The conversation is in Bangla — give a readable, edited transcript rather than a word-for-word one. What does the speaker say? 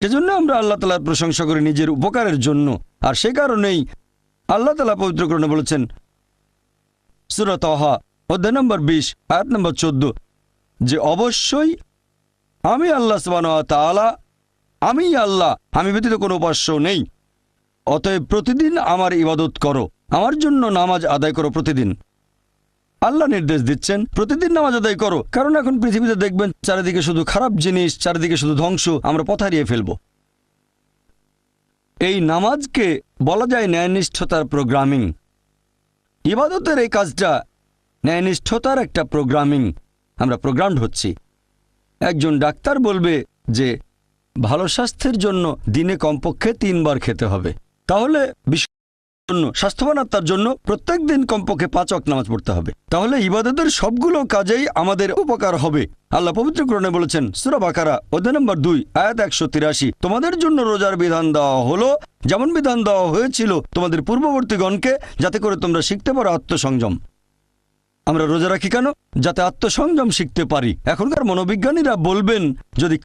সেজন্য আমরা আল্লাহ তাআলার প্রশংসা করি নিজের উপকারের জন্য। আর সে কারণেই আল্লাহ তাআলা পবিত্র কোরআনে বলেছেন সূরা তাহা অধ্যায় নম্বর 20 আয়াত নম্বর 14 যে অবশ্যই আমি আল্লাহ সুবহানাহু ওয়া তাআলা, আমি আল্লাহ, আমি ব্যতীত কোনো উপাস্য নেই। অতএব প্রতিদিন আমার ইবাদত করো, আমার জন্য নামাজ আদায় করো প্রতিদিন। আল্লাহ নির্দেশ দিচ্ছেন প্রতিদিন নামাজ আদায় করো, কারণ এখন পৃথিবীতে দেখবেন চারিদিকে শুধু খারাপ জিনিস, চারিদিকে শুধু ধ্বংস, আমরা পথ হারিয়ে ফেলব। এই নামাজকে বলা যায় ন্যায়নিষ্ঠতার প্রোগ্রামিং। ইবাদতের এই কাজটা ন্যায়নিষ্ঠতার একটা প্রোগ্রামিং। আমরা প্রোগ্রামড হচ্ছি। একজন ডাক্তার বলবে যে ভালো স্বাস্থ্যের জন্য দিনে কমপক্ষে 3 বার খেতে হবে, তাহলে জন্য স্বাস্থ্যবান আত্মার জন্য প্রত্যেক দিন কমপক্ষে 5 ওয়াক্ত নামাজ পড়তে হবে। তাহলে ইবাদতের সবগুলো কাজেই আমাদের উপকার হবে। আল্লাহ পবিত্র কোরআনে বলেছেন সূরা বাকারা অধ্যায় নম্বর 2 আয়াত 183 তোমাদের জন্য রোজার বিধান দেওয়া হলো যেমন বিধান দেওয়া হয়েছিল তোমাদের পূর্ববর্তীগণকে, যাতে করে তোমরা শিখতে পারো আত্মসংযম। আমরা রোজা রাখি কেন? যাতে আত্মসংযম শিখতে পারি। এখনকার মনোবিজ্ঞানীরা বলবেন যদি